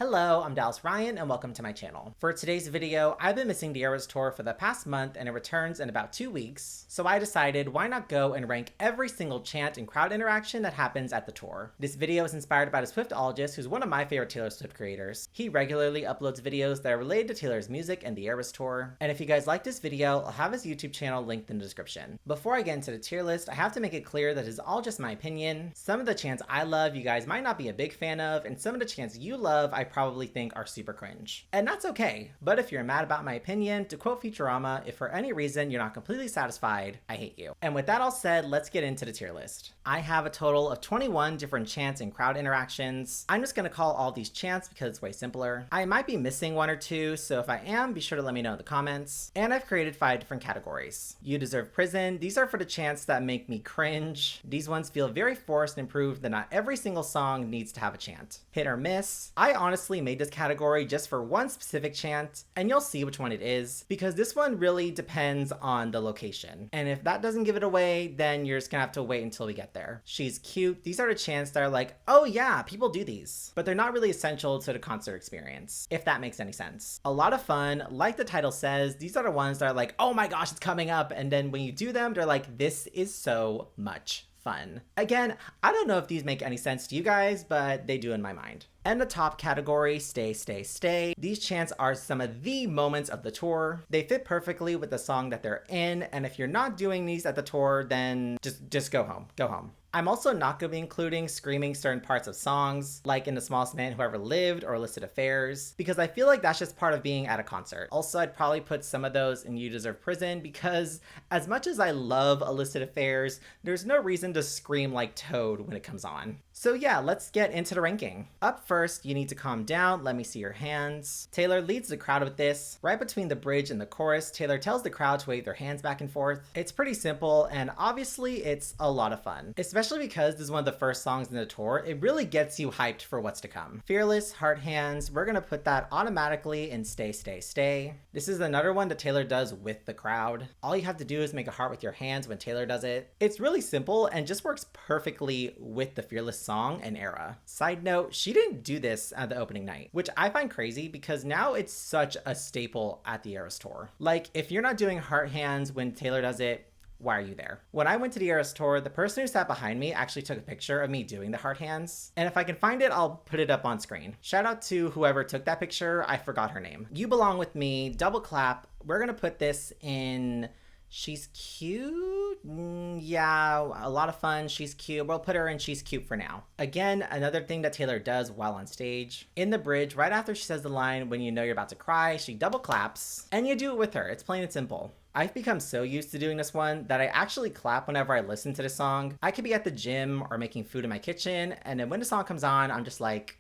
Hello, I'm Dallas Ryan and welcome to my channel. For today's video, I've been missing the Eras Tour for the past month and it returns in about 2 weeks, so I decided why not go and rank every single chant and crowd interaction that happens at the tour. This video is inspired by the Swiftologist, who's one of my favorite Taylor Swift creators. He regularly uploads videos that are related to Taylor's music and the Eras Tour, and if you guys like this video, I'll have his YouTube channel linked in the description. Before I get into the tier list, I have to make it clear that it's all just my opinion. Some of the chants I love you guys might not be a big fan of, and some of the chants you love I probably think are super cringe. And that's okay, but if you're mad about my opinion, to quote Futurama, if for any reason you're not completely satisfied, I hate you. And with that all said, let's get into the tier list. I have a total of 21 different chants and crowd interactions. I'm just gonna call all these chants because it's way simpler. I might be missing one or two, so if I am, be sure to let me know in the comments. And I've created 5 different categories. You Deserve Prison. These are for the chants that make me cringe. These ones feel very forced and prove that not every single song needs to have a chant. Hit or Miss. I honestly made this category just for one specific chant, and you'll see which one it is, because this one really depends on the location. And if that doesn't give it away, then you're just gonna have to wait until we get there. She's Cute. These are the chants that are like, oh yeah, people do these, but they're not really essential to the concert experience, if that makes any sense. A lot of fun, like the title says, these are the ones that are like, oh my gosh, it's coming up, and then when you do them, they're like, this is so much fun. Again, I don't know if these make any sense to you guys, but they do in my mind. And the top category, Stay, Stay, Stay. These chants are some of the moments of the tour. They fit perfectly with the song that they're in, and if you're not doing these at the tour, then just go home. Go home. I'm also not going to be including screaming certain parts of songs, like in The Smallest Man Who Ever Lived or Illicit Affairs, because I feel like that's just part of being at a concert. Also, I'd probably put some of those in You Deserve Prison, because as much as I love Illicit Affairs, there's no reason to scream like Toad when it comes on. So yeah, let's get into the ranking. Up first, You Need to Calm Down, Let Me See Your Hands. Taylor leads the crowd with this. Right between the bridge and the chorus, Taylor tells the crowd to wave their hands back and forth. It's pretty simple, and obviously it's a lot of fun. Especially because this is one of the first songs in the tour, it really gets you hyped for what's to come. Fearless, Heart Hands, we're gonna put that automatically in Stay, Stay, Stay. This is another one that Taylor does with the crowd. All you have to do is make a heart with your hands when Taylor does it. It's really simple and just works perfectly with the Fearless song and era. Side note, she didn't do this at the opening night, which I find crazy because now it's such a staple at the Eras Tour. Like, if you're not doing Heart Hands when Taylor does it, why are you there? When I went to the Eras Tour, the person who sat behind me actually took a picture of me doing the heart hands. And if I can find it, I'll put it up on screen. Shout out to whoever took that picture. I forgot her name. You Belong With Me, double clap. We're gonna put this in She's Cute? Yeah, a lot of fun. She's Cute. We'll put her in She's Cute for now. Again, another thing that Taylor does while on stage. In the bridge, right after she says the line, when you know you're about to cry, she double claps, and you do it with her. It's plain and simple. I've become so used to doing this one that I actually clap whenever I listen to the song. I could be at the gym or making food in my kitchen, and then when the song comes on, I'm just like,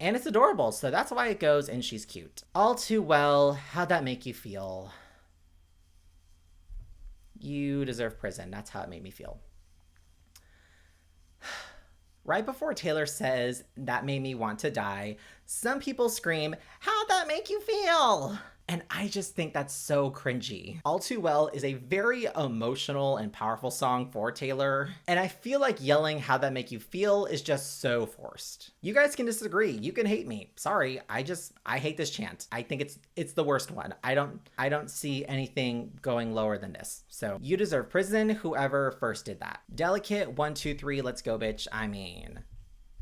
and it's adorable, so that's why it goes in She's Cute. All Too Well, How'd That Make You Feel? You Deserve Prison. That's how it made me feel. Right before Taylor says, that made me want to die, some people scream, how'd that make you feel? And I just think that's so cringy. All Too Well is a very emotional and powerful song for Taylor, and I feel like yelling How'd That Make You Feel is just so forced. You guys can disagree. You can hate me. Sorry, I hate this chant. I think it's the worst one. I don't see anything going lower than this. So You Deserve Prison, whoever first did that. Delicate, 1, 2, 3, let's go bitch. I mean,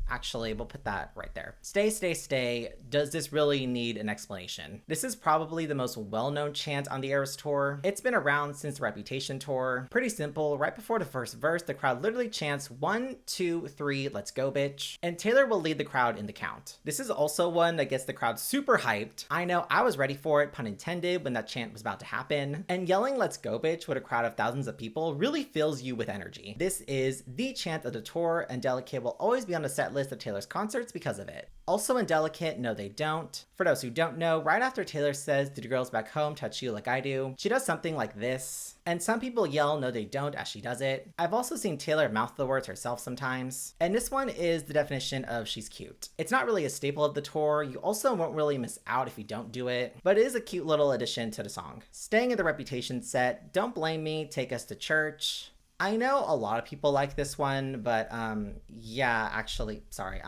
actually, we'll put that right there. Stay, Stay, Stay. Does this really need an explanation? This is probably the most well-known chant on the Eras Tour. It's been around since the Reputation Tour. Pretty simple. Right before the first verse, the crowd literally chants 1, 2, 3, let's go bitch. And Taylor will lead the crowd in the count. This is also one that gets the crowd super hyped. I know I was ready for it, pun intended, when that chant was about to happen. And yelling let's go bitch with a crowd of thousands of people really fills you with energy. This is the chant of the tour, and Delicate will always be on the set list of Taylor's concerts because of it. Also in Delicate, No They Don't. For those who don't know, right after Taylor says, do the girls back home touch you like I do, she does something like this. And some people yell No They Don't as she does it. I've also seen Taylor mouth the words herself sometimes. And this one is the definition of She's Cute. It's not really a staple of the tour. You also won't really miss out if you don't do it, but it is a cute little addition to the song. Staying in the Reputation set, Don't Blame Me, Take Us to Church. I know a lot of people like this one, but yeah, actually, sorry,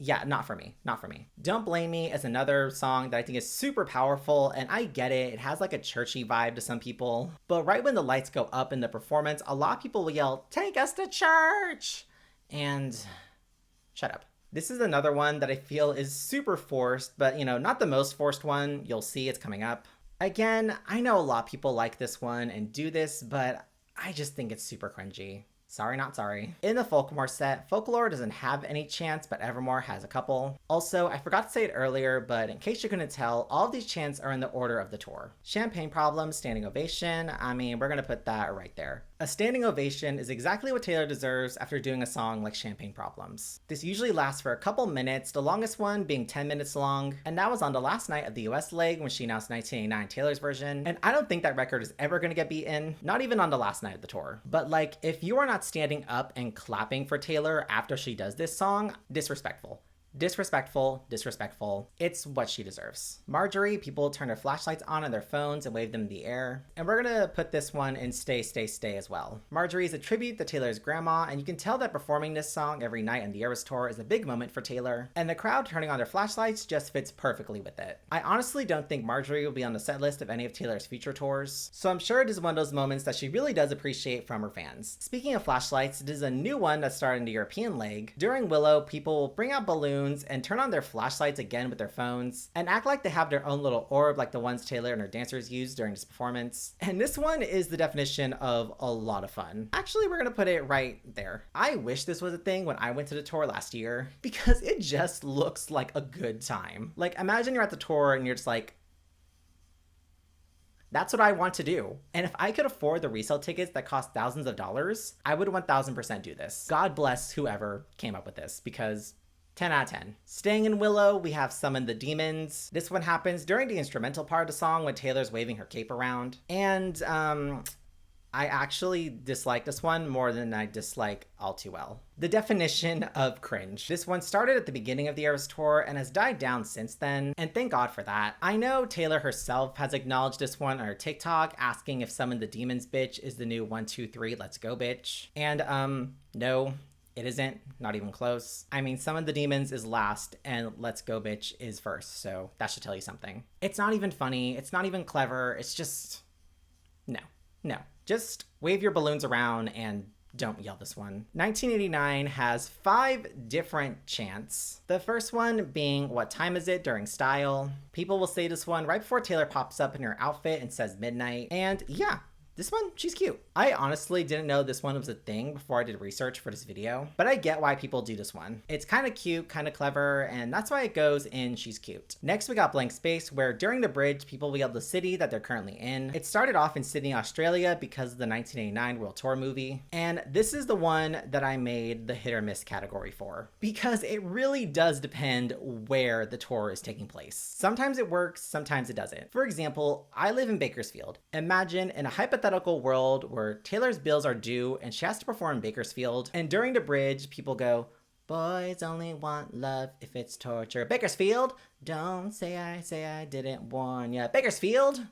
Yeah, not for me. Not for me. Don't Blame Me is another song that I think is super powerful, and I get it. It has like a churchy vibe to some people. But right when the lights go up in the performance, a lot of people will yell, "Take us to church!" And shut up. This is another one that I feel is super forced, but not the most forced one. You'll see it's coming up. Again, I know a lot of people like this one and do this, but I just think it's super cringy. Sorry, not sorry. In the Folklore set, Folklore doesn't have any chants, but Evermore has a couple. Also, I forgot to say it earlier, but in case you couldn't tell, all of these chants are in the order of the tour. Champagne Problems, Standing Ovation, we're gonna put that right there. A standing ovation is exactly what Taylor deserves after doing a song like Champagne Problems. This usually lasts for a couple minutes, the longest one being 10 minutes long, and that was on the last night of the US leg when she announced 1989 Taylor's version, and I don't think that record is ever gonna get beaten, not even on the last night of the tour. But like, if you are not standing up and clapping for Taylor after she does this song, disrespectful. Disrespectful, disrespectful. It's what she deserves. Marjorie, people turn their flashlights on their phones and wave them in the air. And we're gonna put this one in Stay, Stay, Stay as well. Marjorie is a tribute to Taylor's grandma, and you can tell that performing this song every night on the Eras Tour is a big moment for Taylor, and the crowd turning on their flashlights just fits perfectly with it. I honestly don't think Marjorie will be on the set list of any of Taylor's future tours, so I'm sure it is one of those moments that she really does appreciate from her fans. Speaking of flashlights, it is a new one that started in the European leg. During Willow, people will bring out balloons and turn on their flashlights again with their phones and act like they have their own little orb like the ones Taylor and her dancers used during this performance. And this one is the definition of a lot of fun. Actually, we're gonna put it right there. I wish this was a thing when I went to the tour last year because it just looks like a good time. Like, imagine you're at the tour and you're just like, that's what I want to do. And if I could afford the resale tickets that cost thousands of dollars, I would 1000% do this. God bless whoever came up with this, because 10 out of 10. Staying in Willow, we have Summon the Demons. This one happens during the instrumental part of the song when Taylor's waving her cape around. And I actually dislike this one more than I dislike All Too Well. The definition of cringe. This one started at the beginning of the Eras Tour and has died down since then, and thank God for that. I know Taylor herself has acknowledged this one on her TikTok, asking if Summon the Demons bitch is the new 1, 2, 3, let's go bitch. And no, it isn't, not even close. Summon the Demons is last and Let's Go Bitch is first, so that should tell you something. It's not even funny, it's not even clever, it's just, no. Just wave your balloons around and don't yell this one. 1989 has 5 different chants. The first one being What Time Is It during Style. People will say this one right before Taylor pops up in her outfit and says midnight, and yeah, this one, she's cute. I honestly didn't know this one was a thing before I did research for this video, but I get why people do this one. It's kind of cute, kind of clever, and that's why it goes in She's Cute. Next, we got Blank Space, where during the bridge, people will yell the city that they're currently in. It started off in Sydney, Australia because of the 1989 World Tour movie, and this is the one that I made the hit or miss category for, because it really does depend where the tour is taking place. Sometimes it works, sometimes it doesn't. For example, I live in Bakersfield. Imagine in a hypothetical world where Taylor's bills are due and she has to perform in Bakersfield, and during the bridge people go, "Boys only want love if it's torture. Bakersfield, don't say I didn't warn ya. Bakersfield."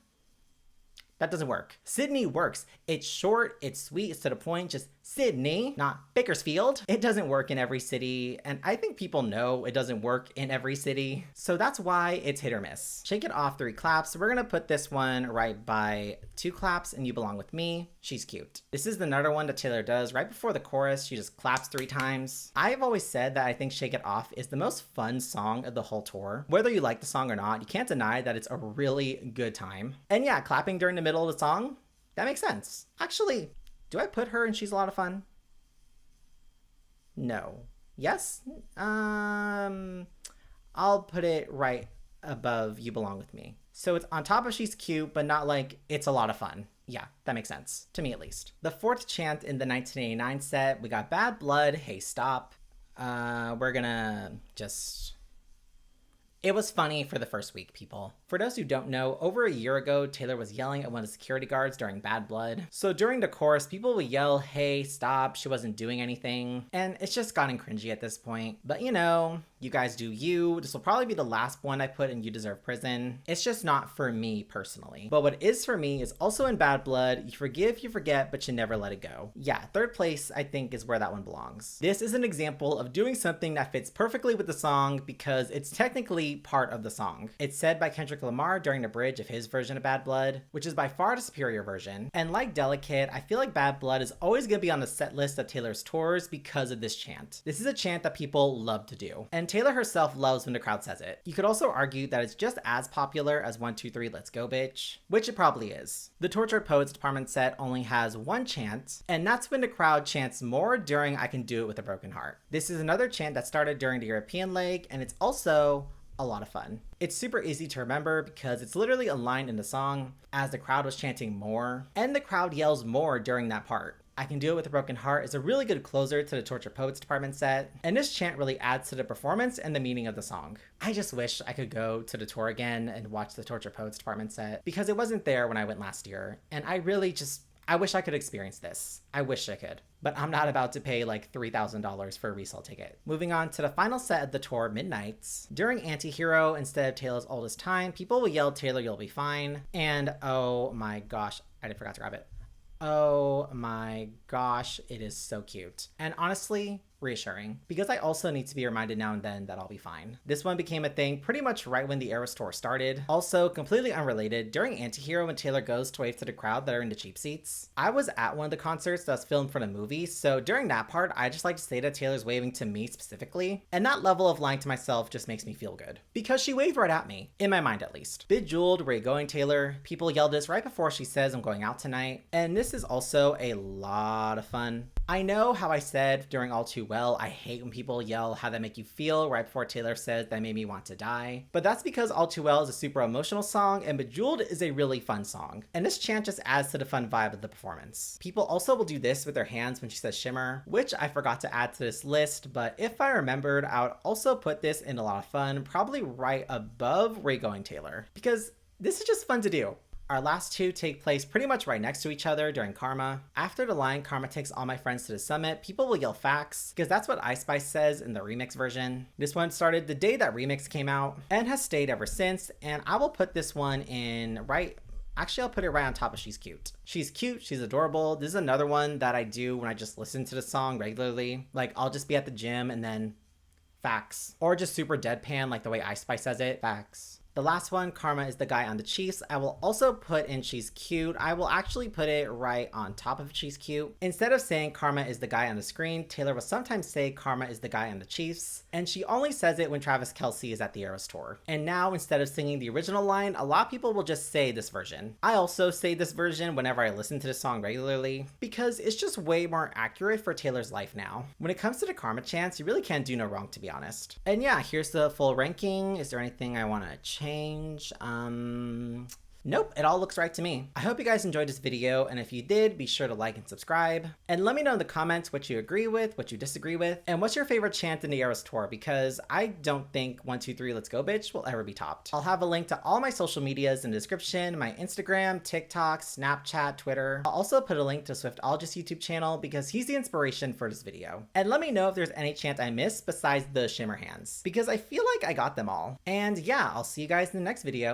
That doesn't work. Sydney works. It's short, it's sweet, it's to the point, just Sydney, not Bakersfield. It doesn't work in every city, and I think people know it doesn't work in every city, so that's why it's hit or miss. Shake It Off, 3 claps. We're gonna put this one right by 2 claps and You Belong With Me. She's cute. This is another one that Taylor does right before the chorus. She just claps 3 times. I've always said that I think Shake It Off is the most fun song of the whole tour. Whether you like the song or not, you can't deny that it's a really good time. And yeah, clapping during the middle of the song, that makes sense. Actually, do I put her in She's a Lot of Fun? No. Yes? I'll put it right above You Belong With Me. So it's on top of She's Cute, but not like It's a Lot of Fun. Yeah, that makes sense. To me, at least. The 4th chant in the 1989 set, we got Bad Blood, Hey Stop. We're gonna just... It was funny for the first week, people. For those who don't know, over a year ago, Taylor was yelling at one of the security guards during Bad Blood. So during the chorus, people would yell, "Hey, stop," she wasn't doing anything. And it's just gotten cringy at this point. But You Guys Do You. This will probably be the last one I put in You Deserve Prison. It's just not for me personally. But what is for me is also in Bad Blood, You Forgive, You Forget, but You Never Let It Go. Yeah, third place I think is where that one belongs. This is an example of doing something that fits perfectly with the song because it's technically part of the song. It's said by Kendrick Lamar during the bridge of his version of Bad Blood, which is by far the superior version. And like Delicate, I feel like Bad Blood is always going to be on the set list of Taylor's tours because of this chant. This is a chant that people love to do, and Taylor herself loves when the crowd says it. You could also argue that it's just as popular as 1, 2, 3, Let's Go Bitch, which it probably is. The Tortured Poets Department set only has one chant, and that's when the crowd chants more during I Can Do It With a Broken Heart. This is another chant that started during the European leg, and it's also a lot of fun. It's super easy to remember because it's literally a line in the song as the crowd was chanting more, and the crowd yells more during that part. I Can Do It With a Broken Heart is a really good closer to the Tortured Poets Department set, and this chant really adds to the performance and the meaning of the song. I just wish I could go to the tour again and watch the Tortured Poets Department set because it wasn't there when I went last year, and I wish I could experience this. I wish I could. But I'm not about to pay like $3,000 for a resale ticket. Moving on to the final set of the tour, Midnights. During Antihero, instead of Taylor's Oldest Time, people will yell, Taylor, you'll be fine. And oh my gosh, I forgot to grab it. Oh my gosh, it is so cute. And honestly, reassuring, because I also need to be reminded now and then that I'll be fine. This one became a thing pretty much right when the Eras tour started. Also, completely unrelated, during Antihero when Taylor goes to wave to the crowd that are in the cheap seats, I was at one of the concerts that was filmed for the movie, so during that part, I just like to say that Taylor's waving to me specifically, and that level of lying to myself just makes me feel good. Because she waved right at me, in my mind at least. Bejeweled, where you going, Taylor? People yelled this right before she says I'm going out tonight, and this is also a lot of fun. I know how I said during All Too Well, I hate when people yell how that make you feel right before Taylor says that made me want to die. But that's because All Too Well is a super emotional song and Bejeweled is a really fun song. And this chant just adds to the fun vibe of the performance. People also will do this with their hands when she says shimmer, which I forgot to add to this list, but if I remembered, I would also put this in a lot of fun, probably right above Where You Going, Taylor, because this is just fun to do. Our last two take place pretty much right next to each other during Karma. After the line, Karma takes all my friends to the summit, people will yell facts, because that's what Ice Spice says in the remix version. This one started the day that remix came out, and has stayed ever since, and I will put this one in Actually, I'll put it right on top of She's Cute. She's cute, she's adorable. This is another one that I do when I just listen to the song regularly. Like, I'll just be at the gym and then facts. Or just super deadpan like the way Ice Spice says it, facts. The last one, Karma is the guy on the Chiefs. I will also put in She's Cute. I will actually put it right on top of She's Cute. Instead of saying Karma is the guy on the screen, Taylor will sometimes say Karma is the guy on the Chiefs. And she only says it when Travis Kelce is at the Eras tour. And now, instead of singing the original line, a lot of people will just say this version. I also say this version whenever I listen to the song regularly, because it's just way more accurate for Taylor's life now. When it comes to the Karma chants, you really can't do no wrong, to be honest. And yeah, here's the full ranking. Is there anything I want to change? Nope, it all looks right to me. I hope you guys enjoyed this video, and if you did, be sure to like and subscribe. And let me know in the comments what you agree with, what you disagree with, and what's your favorite chant in the Eras tour, because I don't think 1, 2, 3, Let's Go Bitch will ever be topped. I'll have a link to all my social medias in the description, my Instagram, TikTok, Snapchat, Twitter. I'll also put a link to Swiftologist's YouTube channel because he's the inspiration for this video. And let me know if there's any chant I missed besides the shimmer hands, because I feel like I got them all. And yeah, I'll see you guys in the next video.